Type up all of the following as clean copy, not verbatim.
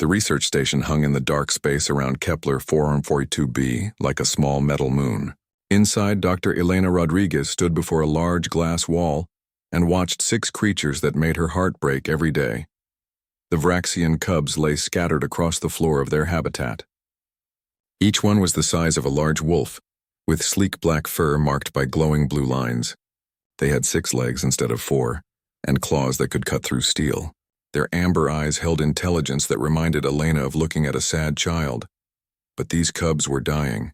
The research station hung in the dark space around Kepler 442b like a small metal moon. Inside, Dr. Elena Rodriguez stood before a large glass wall and watched 6 creatures that made her heart break every day. The Vraxian cubs lay scattered across the floor of their habitat. Each one was the size of a large wolf, with sleek black fur marked by glowing blue lines. They had 6 legs instead of 4, and claws that could cut through steel. Their amber eyes held intelligence that reminded Elena of looking at a sad child. But these cubs were dying.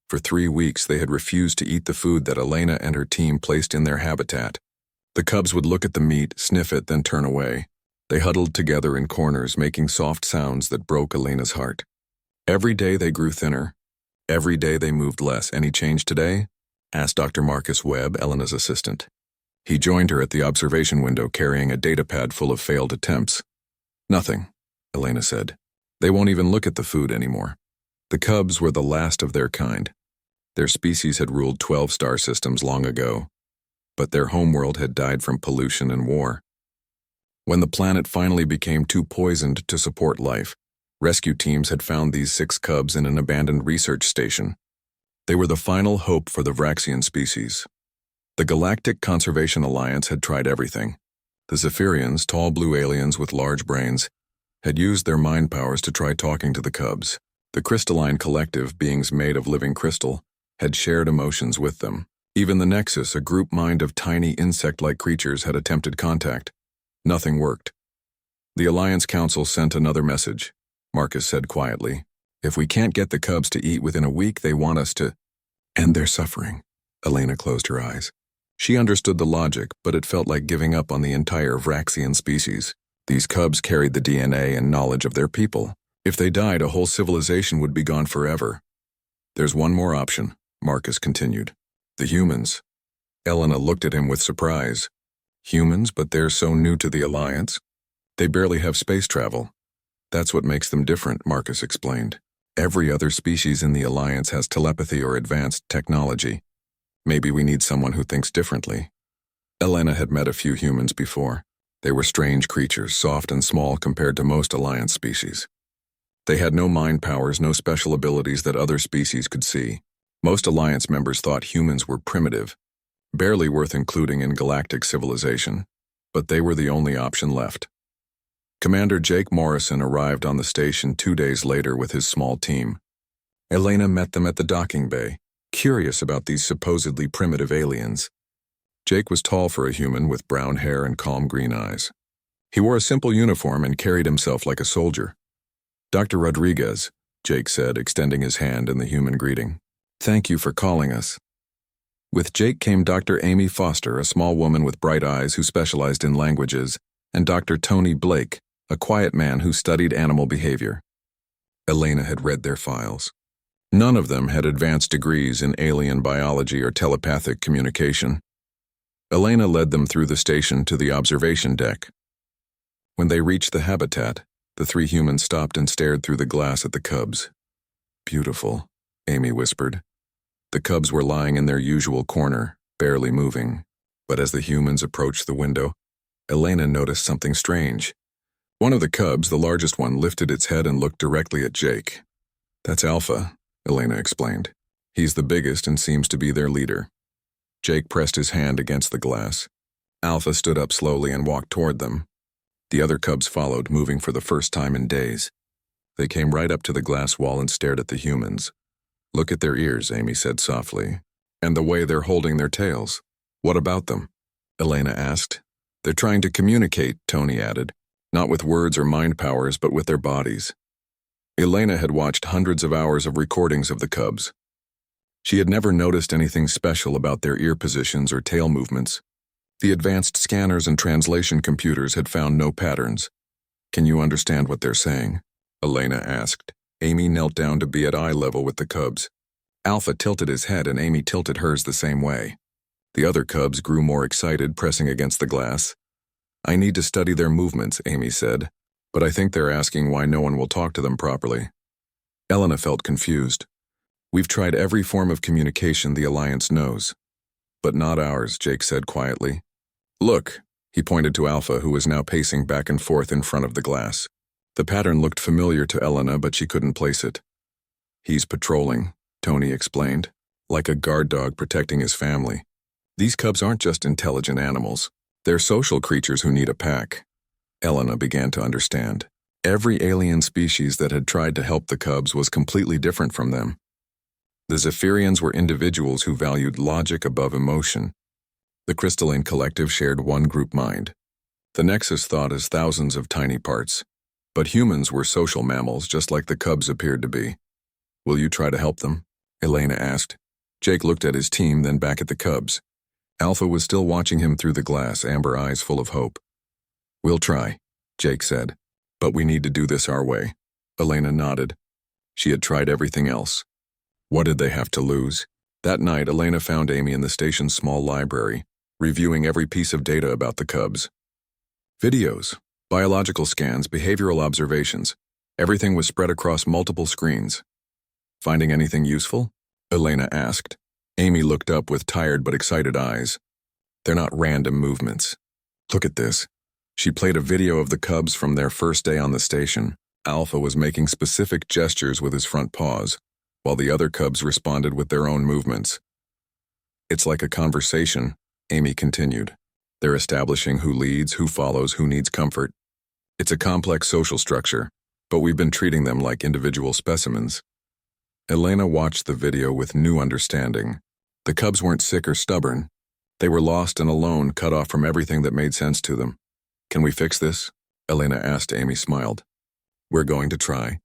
For 3 weeks, they had refused to eat the food that Elena and her team placed in their habitat. The cubs would look at the meat, sniff it, then turn away. They huddled together in corners, making soft sounds that broke Elena's heart. Every day they grew thinner. Every day they moved less. Any change today? Asked Dr. Marcus Webb, Elena's assistant. He joined her at the observation window carrying a datapad full of failed attempts. Nothing, Elena said. They won't even look at the food anymore. The cubs were the last of their kind. Their species had ruled 12 star systems long ago, but their homeworld had died from pollution and war. When the planet finally became too poisoned to support life, rescue teams had found these 6 cubs in an abandoned research station. They were the final hope for the Vraxian species. The Galactic Conservation Alliance had tried everything. The Zephyrians, tall blue aliens with large brains, had used their mind powers to try talking to the cubs. The Crystalline Collective, beings made of living crystal, had shared emotions with them. Even the Nexus, a group mind of tiny insect-like creatures, had attempted contact. Nothing worked. The Alliance Council sent another message. Marcus said quietly, "If we can't get the cubs to eat within a week, they want us to end their suffering." Elena closed her eyes. She understood the logic, but it felt like giving up on the entire Vraxian species. These cubs carried the DNA and knowledge of their people. If they died, a whole civilization would be gone forever. "There's one more option," Marcus continued. "The humans." Elena looked at him with surprise. "Humans, but they're so new to the Alliance? They barely have space travel." "That's what makes them different," Marcus explained. "Every other species in the Alliance has telepathy or advanced technology. Maybe we need someone who thinks differently." Elena had met a few humans before. They were strange creatures, soft and small compared to most Alliance species. They had no mind powers, no special abilities that other species could see. Most Alliance members thought humans were primitive, barely worth including in galactic civilization, but they were the only option left. Commander Jake Morrison arrived on the station 2 days later with his small team. Elena met them at the docking bay, curious about these supposedly primitive aliens. Jake was tall for a human with brown hair and calm green eyes. He wore a simple uniform and carried himself like a soldier. "Dr. Rodriguez," Jake said, extending his hand in the human greeting. "Thank you for calling us." With Jake came Dr. Amy Foster, a small woman with bright eyes who specialized in languages, and Dr. Tony Blake, a quiet man who studied animal behavior. Elena had read their files. None of them had advanced degrees in alien biology or telepathic communication. Elena led them through the station to the observation deck. When they reached the habitat, the 3 humans stopped and stared through the glass at the cubs. "Beautiful," Amy whispered. The cubs were lying in their usual corner, barely moving. But as the humans approached the window, Elena noticed something strange. One of the cubs, the largest one, lifted its head and looked directly at Jake. "That's Alpha," Elena explained. "He's the biggest and seems to be their leader." Jake pressed his hand against the glass. Alpha stood up slowly and walked toward them. The other cubs followed, moving for the first time in days. They came right up to the glass wall and stared at the humans. "Look at their ears," Amy said softly. "And the way they're holding their tails. What about them?" Elena asked. "They're trying to communicate," Tony added. "Not with words or mind powers, but with their bodies." Elena had watched hundreds of hours of recordings of the cubs. She had never noticed anything special about their ear positions or tail movements. The advanced scanners and translation computers had found no patterns. "Can you understand what they're saying?" Elena asked. Amy knelt down to be at eye level with the cubs. Alpha tilted his head and Amy tilted hers the same way. The other cubs grew more excited, pressing against the glass. "I need to study their movements," Amy said, "but I think they're asking why no one will talk to them properly." Elena felt confused. "We've tried every form of communication the Alliance knows." "But not ours," Jake said quietly. "Look," he pointed to Alpha, who was now pacing back and forth in front of the glass. The pattern looked familiar to Elena, but she couldn't place it. He's patrolling, Tony explained, like a guard dog protecting his family. These cubs aren't just intelligent animals. They're social creatures who need a pack. Elena began to understand. Every alien species that had tried to help the cubs was completely different from them. The Zephyrians were individuals who valued logic above emotion. The crystalline collective shared one group mind. The Nexus thought as thousands of tiny parts. But humans were social mammals just like the cubs appeared to be. Will you try to help them? Elena asked. Jake looked at his team, then back at the cubs. Alpha was still watching him through the glass, amber eyes full of hope. We'll try, Jake said. But we need to do this our way. Elena nodded. She had tried everything else. What did they have to lose? That night, Elena found Amy in the station's small library, reviewing every piece of data about the cubs. Videos, biological scans, behavioral observations. Everything was spread across multiple screens. Finding anything useful? Elena asked. Amy looked up with tired but excited eyes. They're not random movements. Look at this. She played a video of the cubs from their first day on the station. Alpha was making specific gestures with his front paws, while the other cubs responded with their own movements. It's like a conversation, Amy continued. They're establishing who leads, who follows, who needs comfort. It's a complex social structure, but we've been treating them like individual specimens. Elena watched the video with new understanding. The cubs weren't sick or stubborn. They were lost and alone, cut off from everything that made sense to them. Can we fix this? Elena asked. Amy smiled. We're going to try.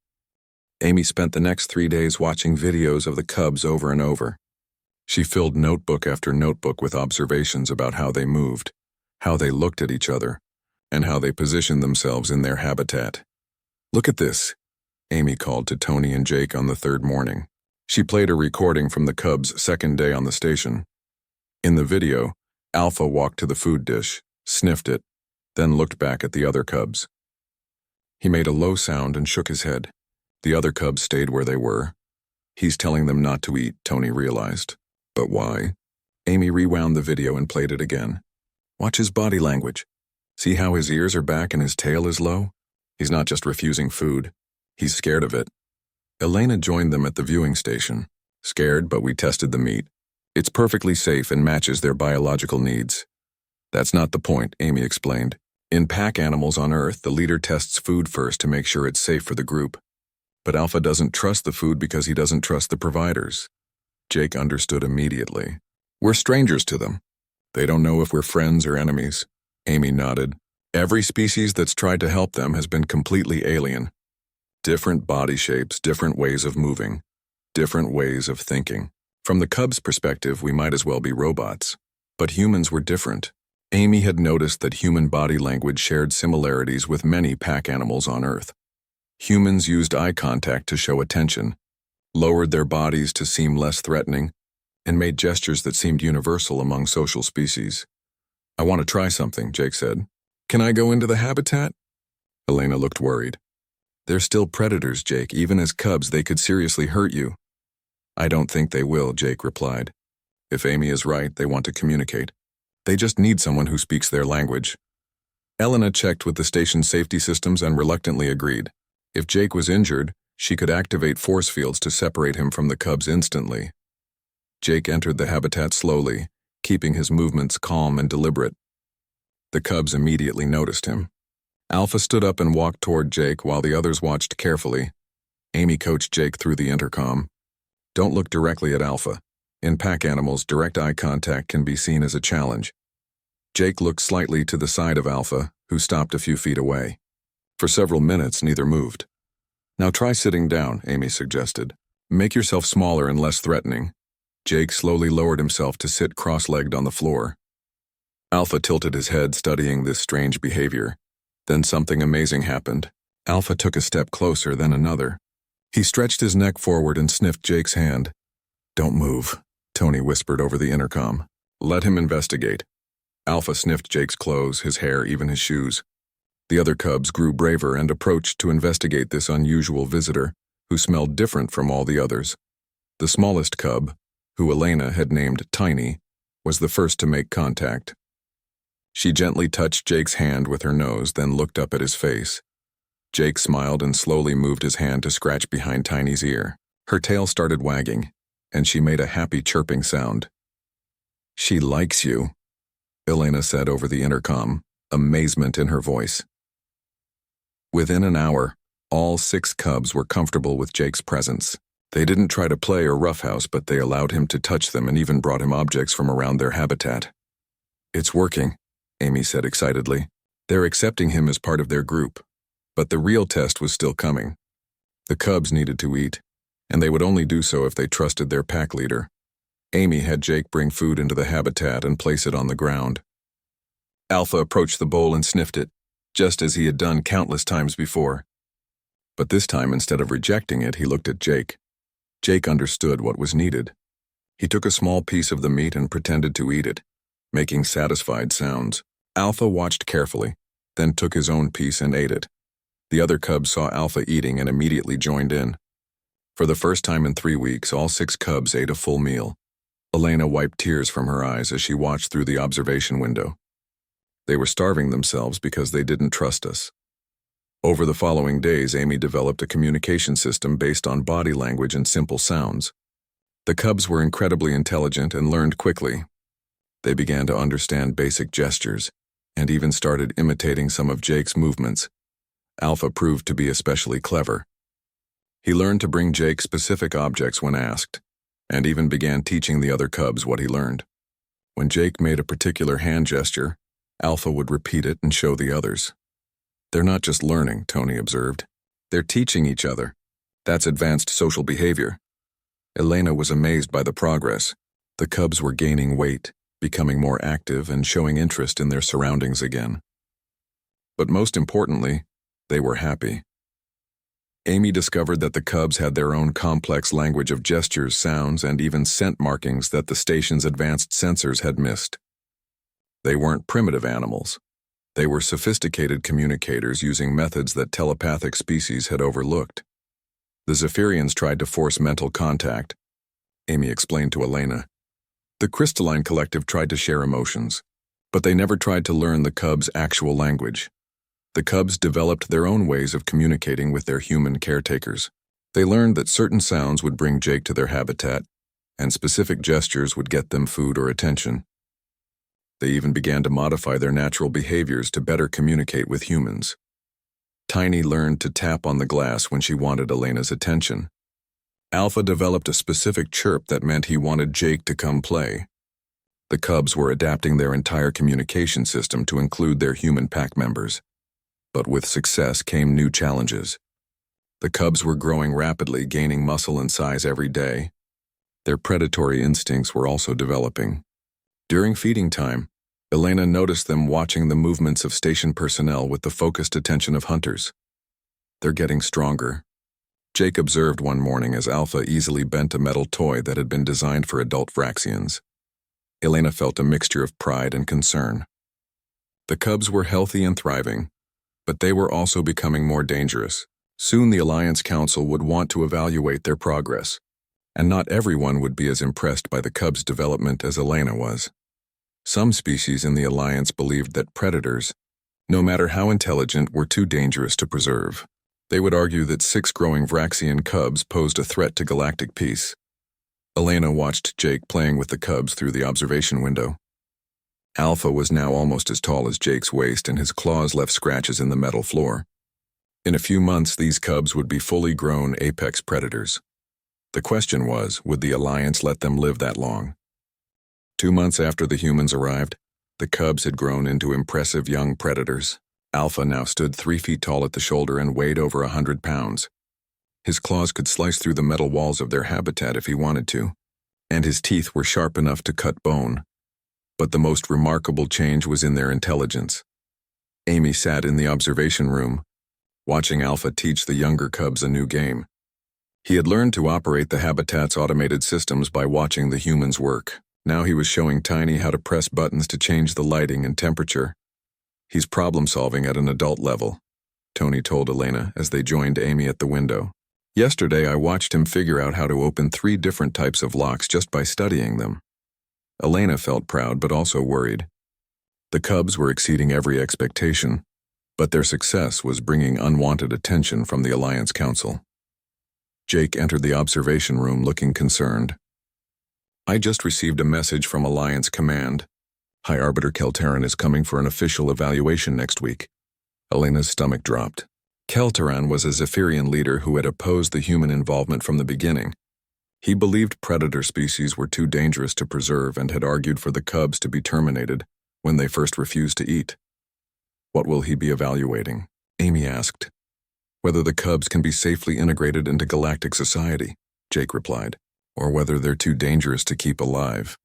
Amy spent the next 3 days watching videos of the cubs over and over. She filled notebook after notebook with observations about how they moved, how they looked at each other, and how they positioned themselves in their habitat. Look at this, Amy called to Tony and Jake on the third morning. She played a recording from the cubs' second day on the station. In the video, Alpha walked to the food dish, sniffed it, then looked back at the other cubs. He made a low sound and shook his head. The other cubs stayed where they were. He's telling them not to eat, Tony realized. But why? Amy rewound the video and played it again. Watch his body language. See how his ears are back and his tail is low? He's not just refusing food. He's scared of it. Elena joined them at the viewing station. Scared, but we tested the meat. It's perfectly safe and matches their biological needs. That's not the point, Amy explained. In pack animals on Earth, the leader tests food first to make sure it's safe for the group. But Alpha doesn't trust the food because he doesn't trust the providers. Jake understood immediately. We're strangers to them. They don't know if we're friends or enemies. Amy nodded. Every species that's tried to help them has been completely alien. Different body shapes, different ways of moving, different ways of thinking. From the cubs' perspective, we might as well be robots. But humans were different. Amy had noticed that human body language shared similarities with many pack animals on Earth. Humans used eye contact to show attention, lowered their bodies to seem less threatening, and made gestures that seemed universal among social species. I want to try something, Jake said. Can I go into the habitat? Elena looked worried. They're still predators, Jake. Even as cubs, they could seriously hurt you. I don't think they will, Jake replied. If Amy is right, they want to communicate. They just need someone who speaks their language. Elena checked with the station's safety systems and reluctantly agreed. If Jake was injured, she could activate force fields to separate him from the cubs instantly. Jake entered the habitat slowly, keeping his movements calm and deliberate. The cubs immediately noticed him. Alpha stood up and walked toward Jake while the others watched carefully. Amy coached Jake through the intercom. Don't look directly at Alpha. In pack animals, direct eye contact can be seen as a challenge. Jake looked slightly to the side of Alpha, who stopped a few feet away. For several minutes, neither moved. Now try sitting down, Amy suggested. Make yourself smaller and less threatening. Jake slowly lowered himself to sit cross-legged on the floor. Alpha tilted his head, studying this strange behavior. Then something amazing happened. Alpha took a step closer, then another. He stretched his neck forward and sniffed Jake's hand. Don't move, Tony whispered over the intercom. Let him investigate. Alpha sniffed Jake's clothes, his hair, even his shoes. The other cubs grew braver and approached to investigate this unusual visitor, who smelled different from all the others. The smallest cub, who Elena had named Tiny, was the first to make contact. She gently touched Jake's hand with her nose, then looked up at his face. Jake smiled and slowly moved his hand to scratch behind Tiny's ear. Her tail started wagging, and she made a happy chirping sound. "She likes you," Elena said over the intercom, amazement in her voice. Within an hour, all 6 cubs were comfortable with Jake's presence. They didn't try to play or roughhouse, but they allowed him to touch them and even brought him objects from around their habitat. "It's working," Amy said excitedly. "They're accepting him as part of their group." But the real test was still coming. The cubs needed to eat, and they would only do so if they trusted their pack leader. Amy had Jake bring food into the habitat and place it on the ground. Alpha approached the bowl and sniffed it, just as he had done countless times before. But this time, instead of rejecting it, he looked at Jake. Jake understood what was needed. He took a small piece of the meat and pretended to eat it, making satisfied sounds. Alpha watched carefully, then took his own piece and ate it. The other cubs saw Alpha eating and immediately joined in. For the first time in 3 weeks, all 6 cubs ate a full meal. Elena wiped tears from her eyes as she watched through the observation window. They were starving themselves because they didn't trust us. Over the following days, Amy developed a communication system based on body language and simple sounds. The cubs were incredibly intelligent and learned quickly. They began to understand basic gestures and even started imitating some of Jake's movements. Alpha proved to be especially clever. He learned to bring Jake specific objects when asked, and even began teaching the other cubs what he learned. When Jake made a particular hand gesture, Alpha would repeat it and show the others. "They're not just learning," Tony observed. "They're teaching each other. That's advanced social behavior." Elena was amazed by the progress. The cubs were gaining weight, becoming more active, and showing interest in their surroundings again. But most importantly, they were happy. Amy discovered that the cubs had their own complex language of gestures, sounds, and even scent markings that the station's advanced sensors had missed. They weren't primitive animals. They were sophisticated communicators using methods that telepathic species had overlooked. The Zephyrians tried to force mental contact, Amy explained to Elena. The Crystalline Collective tried to share emotions, but they never tried to learn the cubs' actual language. The cubs developed their own ways of communicating with their human caretakers. They learned that certain sounds would bring Jake to their habitat, and specific gestures would get them food or attention. They even began to modify their natural behaviors to better communicate with humans. Tiny learned to tap on the glass when she wanted Elena's attention. Alpha developed a specific chirp that meant he wanted Jake to come play. The cubs were adapting their entire communication system to include their human pack members. But with success came new challenges. The cubs were growing rapidly, gaining muscle and size every day. Their predatory instincts were also developing. During feeding time, Elena noticed them watching the movements of station personnel with the focused attention of hunters. "They're getting stronger," Jake observed one morning as Alpha easily bent a metal toy that had been designed for adult Vraxians. Elena felt a mixture of pride and concern. The cubs were healthy and thriving, but they were also becoming more dangerous. Soon the Alliance Council would want to evaluate their progress, and not everyone would be as impressed by the cubs' development as Elena was. Some species in the Alliance believed that predators, no matter how intelligent, were too dangerous to preserve. They would argue that 6 growing Vraxian cubs posed a threat to galactic peace. Elena watched Jake playing with the cubs through the observation window. Alpha was now almost as tall as Jake's waist, and his claws left scratches in the metal floor. In a few months, these cubs would be fully grown apex predators. The question was, would the Alliance let them live that long? 2 months after the humans arrived, the cubs had grown into impressive young predators. Alpha now stood 3 feet tall at the shoulder and weighed over 100 pounds. His claws could slice through the metal walls of their habitat if he wanted to, and his teeth were sharp enough to cut bone. But the most remarkable change was in their intelligence. Amy sat in the observation room, watching Alpha teach the younger cubs a new game. He had learned to operate the habitat's automated systems by watching the humans work. Now he was showing Tiny how to press buttons to change the lighting and temperature. "He's problem-solving at an adult level," Tony told Elena as they joined Amy at the window. "Yesterday I watched him figure out how to open 3 different types of locks just by studying them." Elena felt proud but also worried. The cubs were exceeding every expectation. But their success was bringing unwanted attention from the Alliance Council. Jake entered the observation room looking concerned. "I just received a message from Alliance Command. High Arbiter Keltaran is coming for an official evaluation next week." Elena's stomach dropped. Keltaran was a Zephyrian leader who had opposed the human involvement from the beginning. He believed predator species were too dangerous to preserve and had argued for the cubs to be terminated when they first refused to eat. "What will he be evaluating?" Amy asked. "Whether the cubs can be safely integrated into galactic society," Jake replied, "or whether they're too dangerous to keep alive."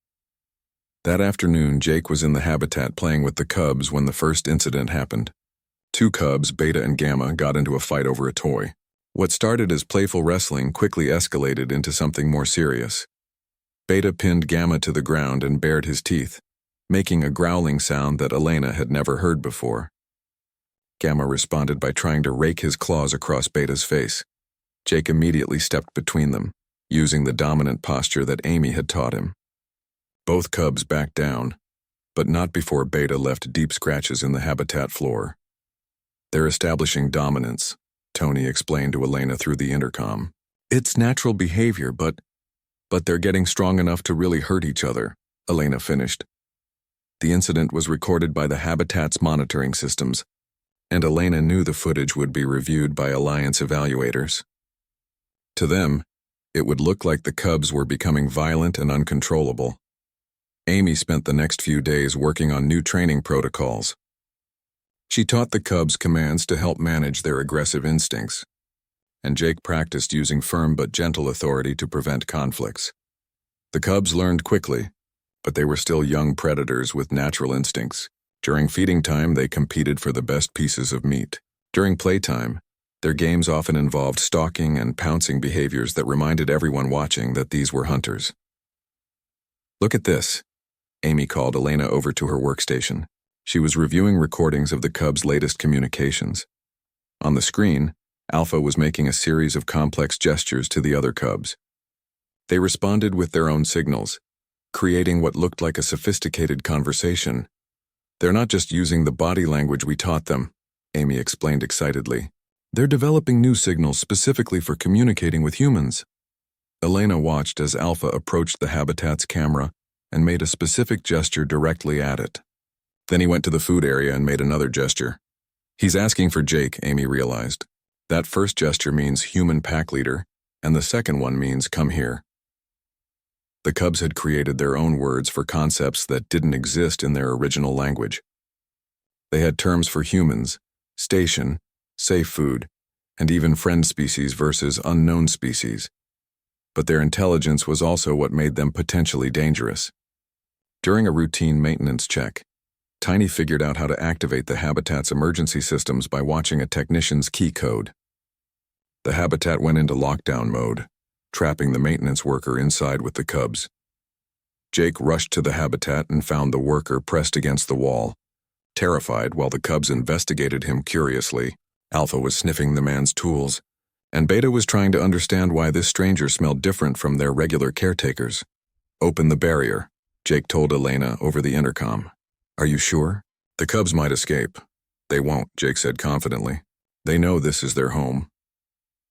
That afternoon, Jake was in the habitat playing with the cubs when the first incident happened. Two cubs, Beta and Gamma, got into a fight over a toy. What started as playful wrestling quickly escalated into something more serious. Beta pinned Gamma to the ground and bared his teeth, making a growling sound that Elena had never heard before. Gamma responded by trying to rake his claws across Beta's face. Jake immediately stepped between them, using the dominant posture that Amy had taught him. Both cubs backed down, but not before Beta left deep scratches in the habitat floor. "They're establishing dominance," Tony explained to Elena through the intercom. "It's natural behavior, but they're getting strong enough to really hurt each other," Elena finished. The incident was recorded by the habitat's monitoring systems, and Elena knew the footage would be reviewed by Alliance evaluators. To them, it would look like the cubs were becoming violent and uncontrollable. Amy spent the next few days working on new training protocols. She taught the cubs commands to help manage their aggressive instincts, and Jake practiced using firm but gentle authority to prevent conflicts. The cubs learned quickly, but they were still young predators with natural instincts. During feeding time, they competed for the best pieces of meat. During playtime, their games often involved stalking and pouncing behaviors that reminded everyone watching that these were hunters. "Look at this," Amy called Elena over to her workstation. She was reviewing recordings of the cubs' latest communications. On the screen, Alpha was making a series of complex gestures to the other cubs. They responded with their own signals, creating what looked like a sophisticated conversation. "They're not just using the body language we taught them," Amy explained excitedly. "They're developing new signals specifically for communicating with humans." Elena watched as Alpha approached the habitat's camera and made a specific gesture directly at it. Then he went to the food area and made another gesture. "He's asking for Jake," Amy realized. That first gesture means human pack leader, and the second one means come here. The cubs had created their own words for concepts that didn't exist in their original language. They had terms for humans, station, safe food, and even friend species versus unknown species. But their intelligence was also what made them potentially dangerous. During a routine maintenance check, Tiny figured out how to activate the habitat's emergency systems by watching a technician's key code. The habitat went into lockdown mode, trapping the maintenance worker inside with the cubs. Jake rushed to the habitat and found the worker pressed against the wall. Terrified, while the cubs investigated him curiously, Alpha was sniffing the man's tools, and Beta was trying to understand why this stranger smelled different from their regular caretakers. "Open the barrier," Jake told Elena over the intercom. "Are you sure? The cubs might escape." "They won't," Jake said confidently. "They know this is their home."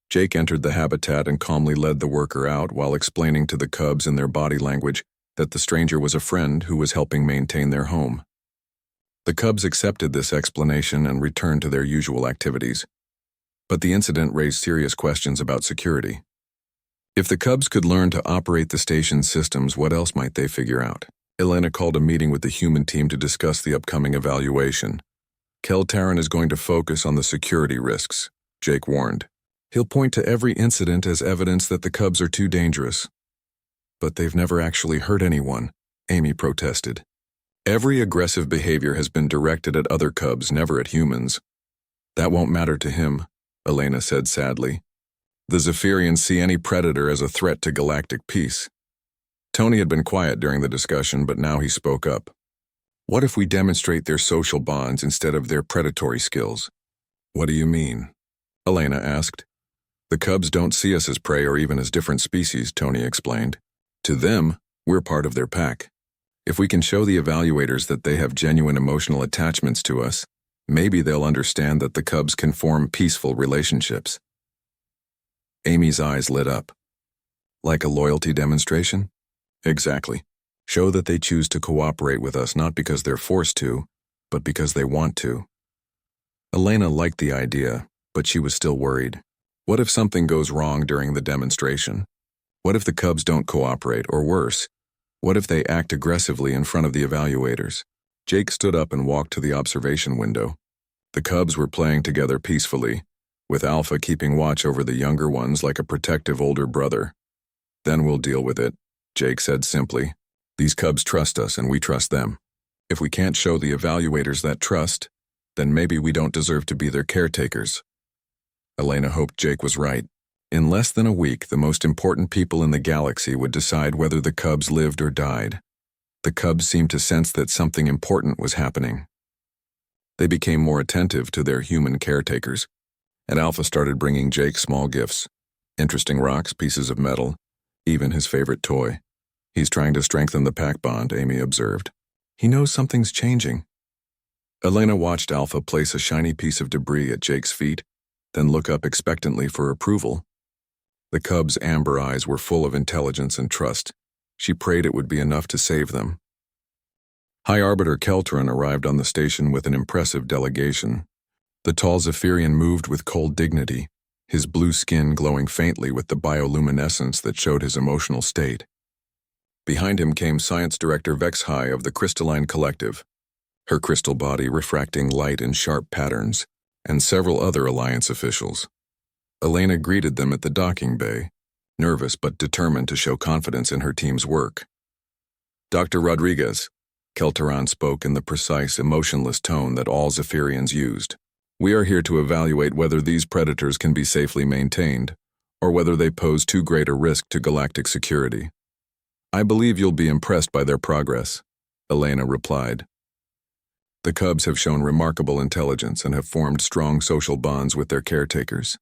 Jake entered the habitat and calmly led the worker out while explaining to the cubs in their body language that the stranger was a friend who was helping maintain their home. The cubs accepted this explanation and returned to their usual activities. But the incident raised serious questions about security. If the cubs could learn to operate the station's systems, what else might they figure out? Elena called a meeting with the human team to discuss the upcoming evaluation. "Keltaran is going to focus on the security risks," Jake warned. "He'll point to every incident as evidence that the cubs are too dangerous." "But they've never actually hurt anyone," Amy protested. "Every aggressive behavior has been directed at other cubs, never at humans." "That won't matter to him," Elena said sadly. "The Zephyrians see any predator as a threat to galactic peace." Tony had been quiet during the discussion, but now he spoke up. "What if we demonstrate their social bonds instead of their predatory skills?" "What do you mean?" Elena asked. "The cubs don't see us as prey or even as different species," Tony explained. "To them, we're part of their pack. If we can show the evaluators that they have genuine emotional attachments to us, Maybe they'll understand that the cubs can form peaceful relationships. Amy's eyes lit up. Like a loyalty demonstration? Exactly. Show that they choose to cooperate with us not because they're forced to, but because they want to. Elena liked the idea, but she was still worried. What if something goes wrong during the demonstration? What if the cubs don't cooperate, or worse, what if they act aggressively in front of the evaluators? Jake stood up and walked to the observation window. The cubs were playing together peacefully, with Alpha keeping watch over the younger ones like a protective older brother. Then we'll deal with it, Jake said simply. These cubs trust us and we trust them. If we can't show the evaluators that trust, then maybe we don't deserve to be their caretakers. Elena hoped Jake was right. In less than a week, the most important people in the galaxy would decide whether the cubs lived or died. The cubs seemed to sense that something important was happening. They became more attentive to their human caretakers, and Alpha started bringing Jake small gifts, interesting rocks, pieces of metal, even his favorite toy. He's trying to strengthen the pack bond, Amy observed. He knows something's changing. Elena watched Alpha place a shiny piece of debris at Jake's feet, then look up expectantly for approval. The cubs' amber eyes were full of intelligence and trust. She prayed it would be enough to save them. High Arbiter Kelteran arrived on the station with an impressive delegation. The tall Zephyrian moved with cold dignity, his blue skin glowing faintly with the bioluminescence that showed his emotional state. Behind him came Science Director Vexhai of the Crystalline Collective, her crystal body refracting light in sharp patterns, and several other Alliance officials. Elena greeted them at the docking bay, nervous but determined to show confidence in her team's work. Dr. Rodriguez, Kelteran spoke in the precise, emotionless tone that all Zephyrians used. We are here to evaluate whether these predators can be safely maintained, or whether they pose too great a risk to galactic security. I believe you'll be impressed by their progress, Elena replied. The cubs have shown remarkable intelligence and have formed strong social bonds with their caretakers.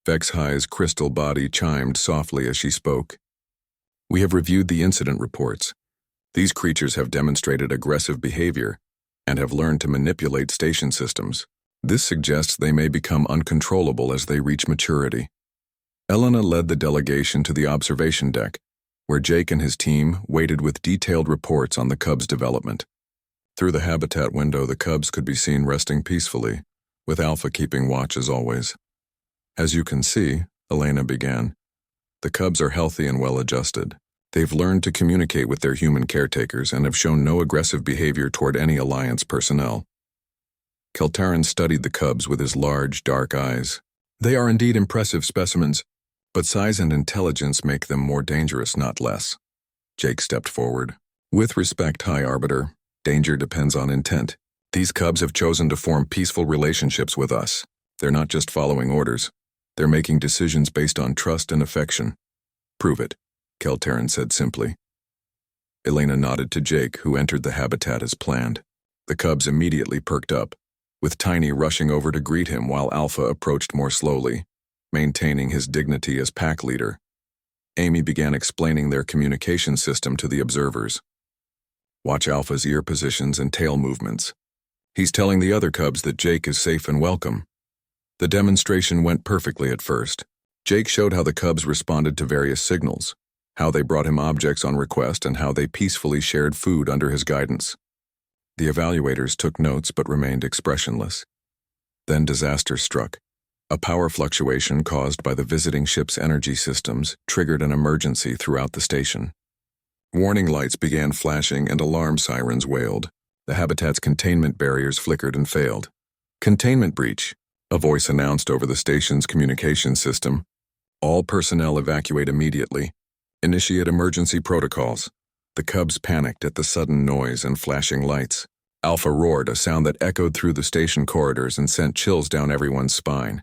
Vexhai's crystal body chimed softly as she spoke. We have reviewed the incident reports. These creatures have demonstrated aggressive behavior and have learned to manipulate station systems. This suggests they may become uncontrollable as they reach maturity. Elena led the delegation to the observation deck, where Jake and his team waited with detailed reports on the cubs' development. Through the habitat window, the cubs could be seen resting peacefully, with Alpha keeping watch as always. As you can see, Elena began, the cubs are healthy and well-adjusted. They've learned to communicate with their human caretakers and have shown no aggressive behavior toward any Alliance personnel. Kelteran studied the cubs with his large, dark eyes. They are indeed impressive specimens, but size and intelligence make them more dangerous, not less. Jake stepped forward. With respect, High Arbiter, danger depends on intent. These cubs have chosen to form peaceful relationships with us. They're not just following orders. They're making decisions based on trust and affection. Prove it, Kelteran said simply. Elena nodded to Jake, who entered the habitat as planned. The cubs immediately perked up, with Tiny rushing over to greet him while Alpha approached more slowly, maintaining his dignity as pack leader. Amy began explaining their communication system to the observers. Watch Alpha's ear positions and tail movements. He's telling the other cubs that Jake is safe and welcome. The demonstration went perfectly at first. Jake showed how the cubs responded to various signals, how they brought him objects on request, and how they peacefully shared food under his guidance. The evaluators took notes but remained expressionless. Then disaster struck. A power fluctuation caused by the visiting ship's energy systems triggered an emergency throughout the station. Warning lights began flashing and alarm sirens wailed. The habitat's containment barriers flickered and failed. Containment breach, a voice announced over the station's communication system. All personnel evacuate immediately. Initiate emergency protocols. The cubs panicked at the sudden noise and flashing lights. Alpha roared, a sound that echoed through the station corridors and sent chills down everyone's spine.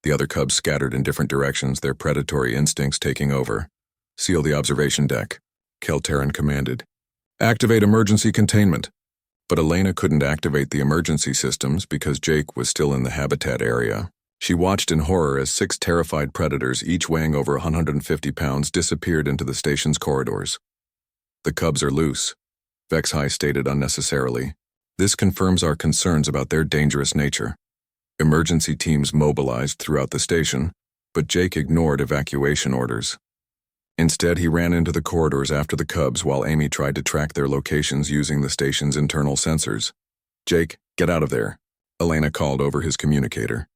The other cubs scattered in different directions, their predatory instincts taking over. Seal the observation deck, Kelteran commanded. Activate emergency containment. But Elena couldn't activate the emergency systems because Jake was still in the habitat area. She watched in horror as 6 terrified predators, each weighing over 150 pounds, disappeared into the station's corridors. The cubs are loose, Vexhai stated unnecessarily. This confirms our concerns about their dangerous nature. Emergency teams mobilized throughout the station, but Jake ignored evacuation orders. Instead, he ran into the corridors after the Cubs while Amy tried to track their locations using the station's internal sensors. "Jake, get out of there," Elena called over his communicator.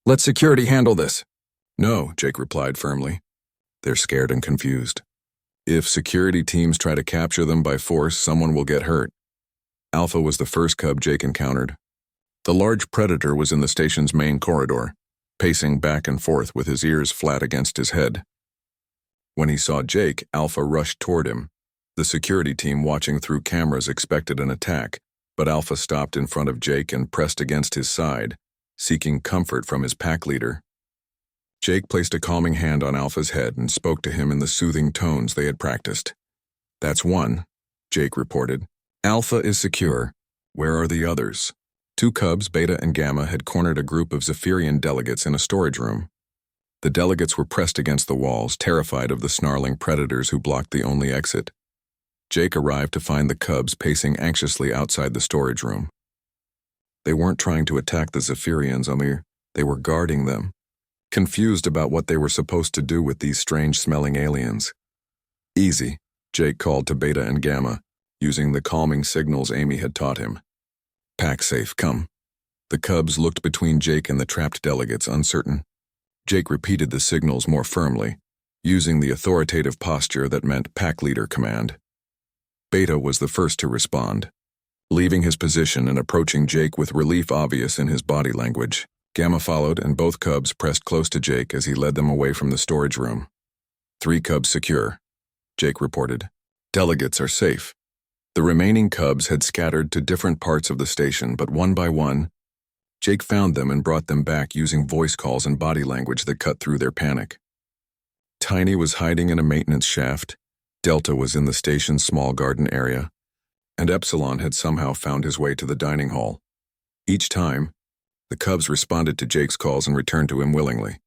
"Let security handle this." "No," Jake replied firmly. "They're scared and confused. If security teams try to capture them by force, someone will get hurt." Alpha was the first Cub Jake encountered. The large predator was in the station's main corridor, pacing back and forth with his ears flat against his head. When he saw Jake, Alpha rushed toward him. The security team watching through cameras expected an attack, but Alpha stopped in front of Jake and pressed against his side, seeking comfort from his pack leader. Jake placed a calming hand on Alpha's head and spoke to him in the soothing tones they had practiced. "That's one," Jake reported. "Alpha is secure. Where are the others?" 2 Cubs, Beta and Gamma, had cornered a group of Zephyrian delegates in a storage room. The delegates were pressed against the walls, terrified of the snarling predators who blocked the only exit. Jake arrived to find the Cubs pacing anxiously outside the storage room. They weren't trying to attack the Zephyrians, they were guarding them, confused about what they were supposed to do with these strange-smelling aliens. "Easy," Jake called to Beta and Gamma, using the calming signals Amy had taught him. "Pack safe, come." The Cubs looked between Jake and the trapped delegates, uncertain. Jake repeated the signals more firmly, using the authoritative posture that meant pack leader command. Beta was the first to respond, leaving his position and approaching Jake with relief obvious in his body language. Gamma followed, and both Cubs pressed close to Jake as he led them away from the storage room. 3 Cubs secure," Jake reported. "Delegates are safe." The remaining Cubs had scattered to different parts of the station, but one by one, Jake found them and brought them back using voice calls and body language that cut through their panic. Tiny was hiding in a maintenance shaft, Delta was in the station's small garden area, and Epsilon had somehow found his way to the dining hall. Each time, the Cubs responded to Jake's calls and returned to him willingly.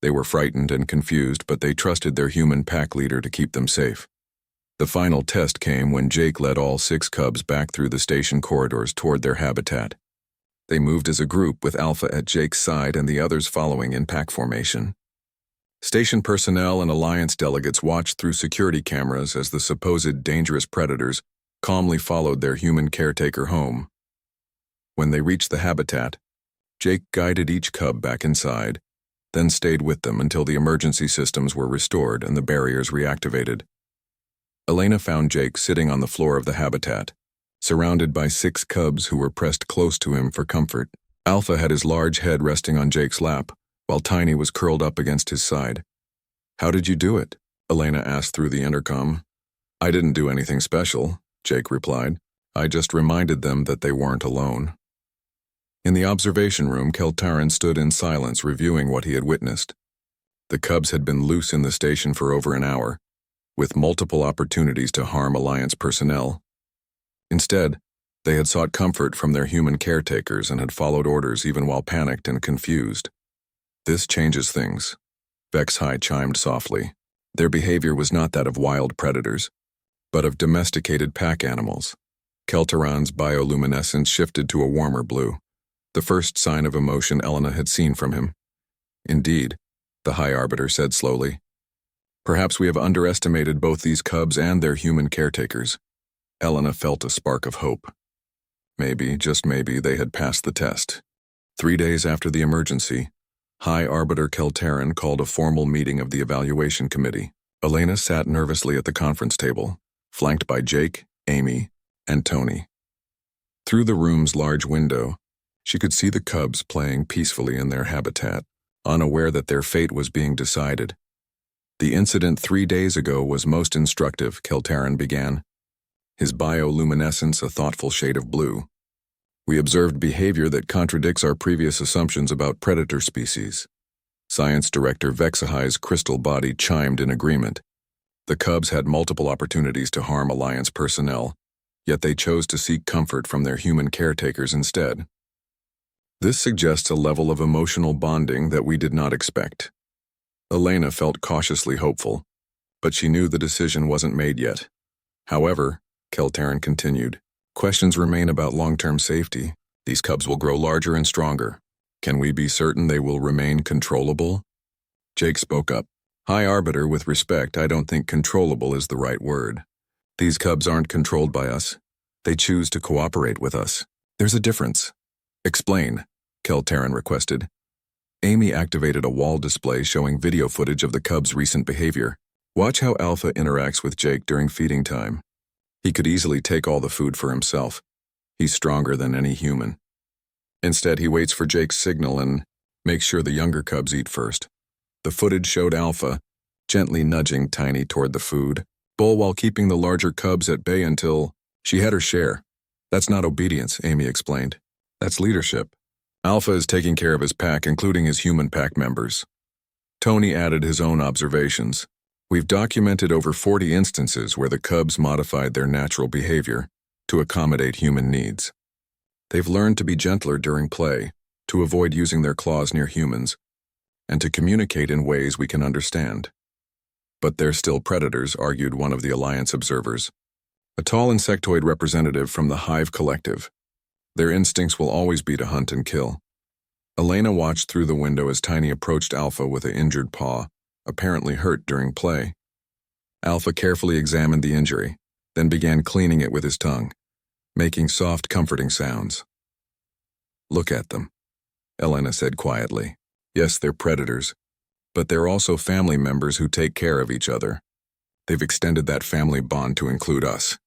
They were frightened and confused, but they trusted their human pack leader to keep them safe. The final test came when Jake led all 6 Cubs back through the station corridors toward their habitat. They moved as a group with Alpha at Jake's side and the others following in pack formation. Station personnel and Alliance delegates watched through security cameras as the supposed dangerous predators calmly followed their human caretaker home. When they reached the habitat, Jake guided each Cub back inside, then stayed with them until the emergency systems were restored and the barriers reactivated. Elena found Jake sitting on the floor of the habitat, surrounded by 6 Cubs who were pressed close to him for comfort. Alpha had his large head resting on Jake's lap, while Tiny was curled up against his side. "How did you do it?" Elena asked through the intercom. "I didn't do anything special," Jake replied. "I just reminded them that they weren't alone." In the observation room, Keltaran stood in silence reviewing what he had witnessed. The Cubs had been loose in the station for over an hour, with multiple opportunities to harm Alliance personnel. Instead, they had sought comfort from their human caretakers and had followed orders even while panicked and confused. "This changes things," Vex High chimed softly. Their behavior was not that of wild predators, but of domesticated pack animals. Keltaran's bioluminescence shifted to a warmer blue, the first sign of emotion Elena had seen from him. "Indeed," the High Arbiter said slowly. "Perhaps we have underestimated both these Cubs and their human caretakers." Elena felt a spark of hope. Maybe, just maybe, they had passed the test. 3 days after the emergency, High Arbiter Keltaran called a formal meeting of the evaluation committee. Elena sat nervously at the conference table, flanked by Jake, Amy, and Tony. Through the room's large window, she could see the Cubs playing peacefully in their habitat, unaware that their fate was being decided. "The incident 3 days ago was most instructive," Keltaran began, his bioluminescence a thoughtful shade of blue. "We observed behavior that contradicts our previous assumptions about predator species." Science Director Vexahai's crystal body chimed in agreement. The Cubs had multiple opportunities to harm Alliance personnel, yet they chose to seek comfort from their human caretakers instead. This suggests a level of emotional bonding that we did not expect. Elena felt cautiously hopeful, but she knew the decision wasn't made yet. However, Keltaran continued, Questions remain about long-term safety. These cubs will grow larger and stronger. Can we be certain they will remain controllable? Jake spoke up. High Arbiter, with respect, I don't think controllable is the right word. These cubs aren't controlled by us. They choose to cooperate with us. There's a difference. Explain, Keltaran requested. Amy activated a wall display showing video footage of the cubs' recent behavior. Watch how Alpha interacts with Jake during feeding time. He could easily take all the food for himself. He's stronger than any human. Instead, he waits for Jake's signal and makes sure the younger cubs eat first. The footage showed Alpha gently nudging Tiny toward the food bowl while keeping the larger cubs at bay until she had her share. That's not obedience, Amy explained. That's leadership. Alpha is taking care of his pack, including his human pack members. Tony added his own observations. We've documented over 40 instances where the cubs modified their natural behavior to accommodate human needs. They've learned to be gentler during play, to avoid using their claws near humans, and to communicate in ways we can understand. But they're still predators, argued one of the Alliance observers, a tall insectoid representative from the Hive Collective. Their instincts will always be to hunt and kill. Elena watched through the window as Tiny approached Alpha with an injured paw, apparently hurt during play. Alpha carefully examined the injury, then began cleaning it with his tongue, making soft, comforting sounds. Look at them, Elena said quietly. Yes, they're predators, but they're also family members who take care of each other. They've extended that family bond to include us.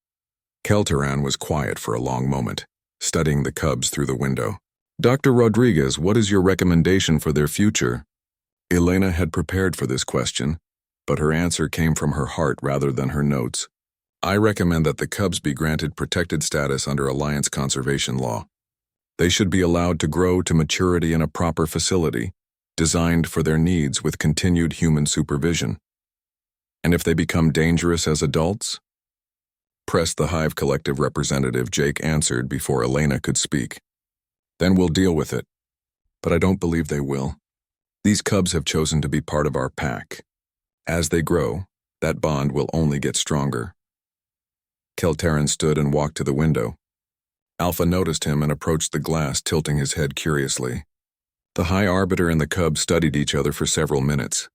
Keltaran was quiet for a long moment, studying the cubs through the window. Dr. Rodriguez, what is your recommendation for their future? Elena had prepared for this question, but her answer came from her heart rather than her notes. I recommend that the cubs be granted protected status under Alliance conservation law. They should be allowed to grow to maturity in a proper facility, designed for their needs with continued human supervision. And if they become dangerous as adults? Pressed the Hive Collective representative, Jake answered before Elena could speak. Then we'll deal with it. But I don't believe they will. These cubs have chosen to be part of our pack. As they grow, that bond will only get stronger. Keltaran stood and walked to the window. Alpha noticed him and approached the glass, tilting his head curiously. The High Arbiter and the cubs studied each other for several minutes.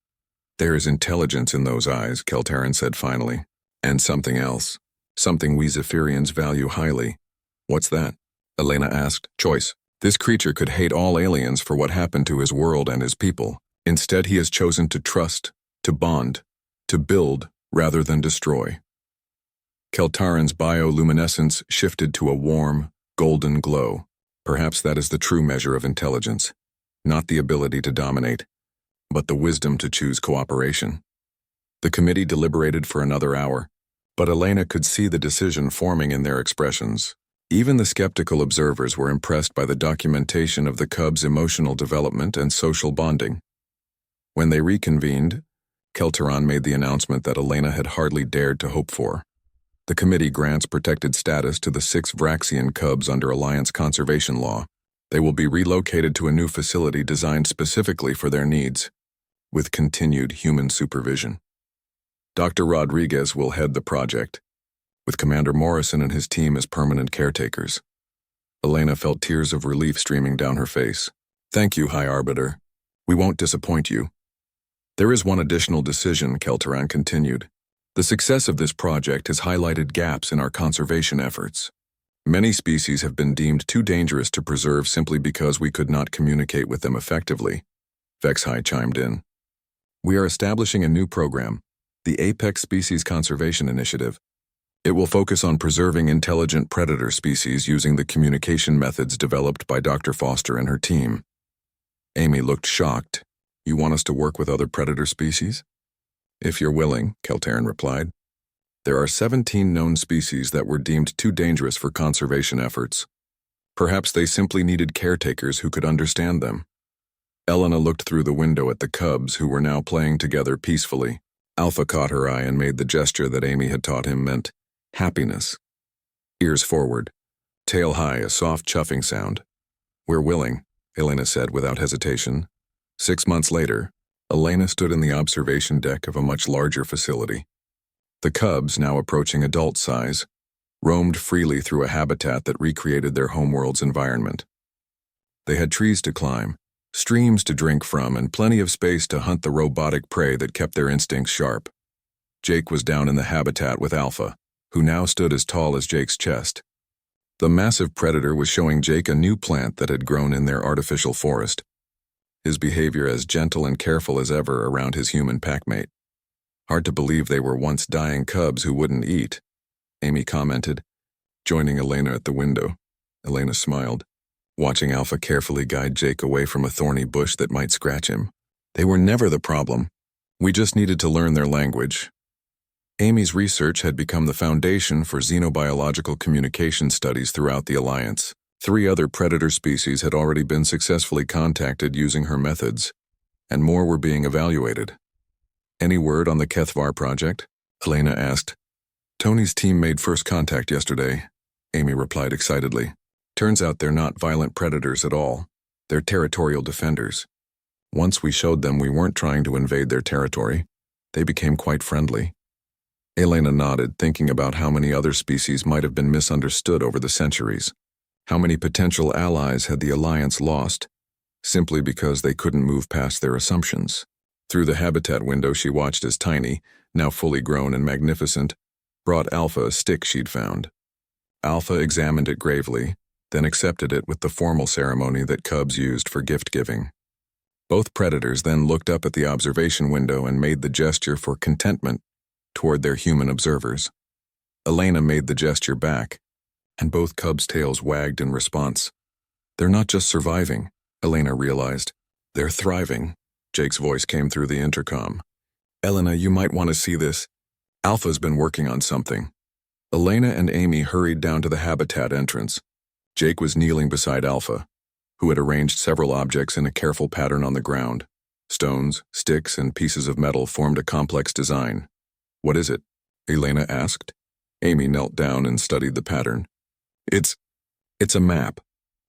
There is intelligence in those eyes, Keltaran said finally. And something else. Something we Zephyrians value highly. What's that? Elena asked. Choice. This creature could hate all aliens for what happened to his world and his people. Instead, he has chosen to trust, to bond, to build rather than destroy. Keltaran's bioluminescence shifted to a warm, golden glow. Perhaps that is the true measure of intelligence. Not the ability to dominate, but the wisdom to choose cooperation. The committee deliberated for another hour, but Elena could see the decision forming in their expressions. Even the skeptical observers were impressed by the documentation of the cubs' emotional development and social bonding. When they reconvened, Keltaran made the announcement that Elena had hardly dared to hope for. The committee grants protected status to the 6 Vraxian cubs under Alliance conservation law. They will be relocated to a new facility designed specifically for their needs, with continued human supervision. Dr. Rodriguez will head the project, with Commander Morrison and his team as permanent caretakers. Elena felt tears of relief streaming down her face. Thank you, High Arbiter. We won't disappoint you. There is one additional decision, Keltaran continued. The success of this project has highlighted gaps in our conservation efforts. Many species have been deemed too dangerous to preserve simply because we could not communicate with them effectively. Vexhai chimed in. We are establishing a new program, the Apex Species Conservation Initiative. It will focus on preserving intelligent predator species using the communication methods developed by Dr. Foster and her team. Amy looked shocked. You want us to work with other predator species? If you're willing, Keltaran replied. There are 17 known species that were deemed too dangerous for conservation efforts. Perhaps they simply needed caretakers who could understand them. Elena looked through the window at the cubs who were now playing together peacefully. Alpha caught her eye and made the gesture that Amy had taught him meant happiness. Ears forward, tail high, a soft chuffing sound. We're willing, Elena said without hesitation. 6 months later, Elena stood in the observation deck of a much larger facility. The cubs, now approaching adult size, roamed freely through a habitat that recreated their homeworld's environment. They had trees to climb, streams to drink from, and plenty of space to hunt the robotic prey that kept their instincts sharp. Jake was down in the habitat with Alpha, who now stood as tall as Jake's chest. The massive predator was showing Jake a new plant that had grown in their artificial forest, his behavior as gentle and careful as ever around his human packmate. Hard to believe they were once dying cubs who wouldn't eat, Amy commented, joining Elena at the window. Elena smiled, watching Alpha carefully guide Jake away from a thorny bush that might scratch him. They were never the problem. We just needed to learn their language. Amy's research had become the foundation for xenobiological communication studies throughout the Alliance. 3 other predator species had already been successfully contacted using her methods, and more were being evaluated. Any word on the HFY project? Elena asked. Tony's team made first contact yesterday, Amy replied excitedly. Turns out they're not violent predators at all. They're territorial defenders. Once we showed them we weren't trying to invade their territory, they became quite friendly. Elena nodded, thinking about how many other species might have been misunderstood over the centuries. How many potential allies had the Alliance lost, simply because they couldn't move past their assumptions? Through the habitat window she watched as Tiny, now fully grown and magnificent, brought Alpha a stick she'd found. Alpha examined it gravely, then accepted it with the formal ceremony that cubs used for gift-giving. Both predators then looked up at the observation window and made the gesture for contentment toward their human observers. Elena made the gesture back, and both cubs' tails wagged in response. They're not just surviving, Elena realized. They're thriving. Jake's voice came through the intercom. Elena, you might want to see this. Alpha's been working on something. Elena and Amy hurried down to the habitat entrance. Jake was kneeling beside Alpha, who had arranged several objects in a careful pattern on the ground. Stones, sticks, and pieces of metal formed a complex design. What is it? Elena asked. Amy knelt down and studied the pattern. It's a map.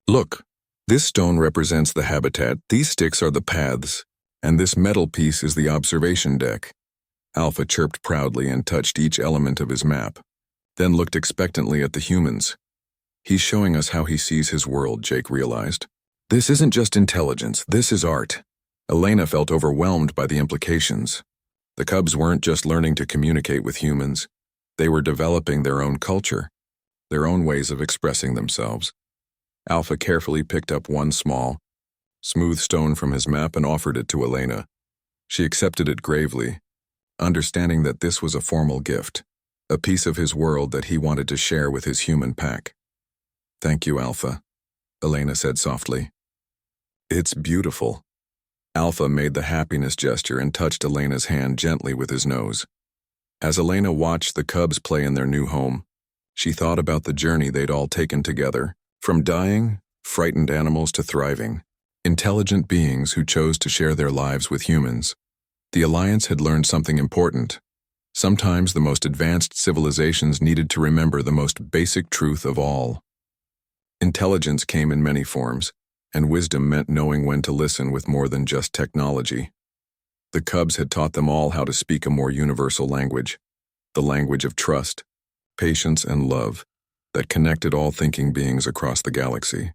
Look, this stone represents the habitat, these sticks are the paths, and this metal piece is the observation deck. Alpha chirped proudly and touched each element of his map, then looked expectantly at the humans. He's showing us how he sees his world, Jake realized. This isn't just intelligence, this is art. Elena felt overwhelmed by the implications. The cubs weren't just learning to communicate with humans. They were developing their own culture, their own ways of expressing themselves. Alpha carefully picked up one small, smooth stone from his map and offered it to Elena. She accepted it gravely, understanding that this was a formal gift, a piece of his world that he wanted to share with his human pack. Thank you, Alpha, Elena said softly. It's beautiful. Alpha made the happiness gesture and touched Elena's hand gently with his nose. As Elena watched the cubs play in their new home, she thought about the journey they'd all taken together, from dying, frightened animals to thriving, intelligent beings who chose to share their lives with humans. The Alliance had learned something important. Sometimes the most advanced civilizations needed to remember the most basic truth of all. Intelligence came in many forms, and wisdom meant knowing when to listen with more than just technology. The cubs had taught them all how to speak a more universal language, the language of trust, patience, and love that connected all thinking beings across the galaxy.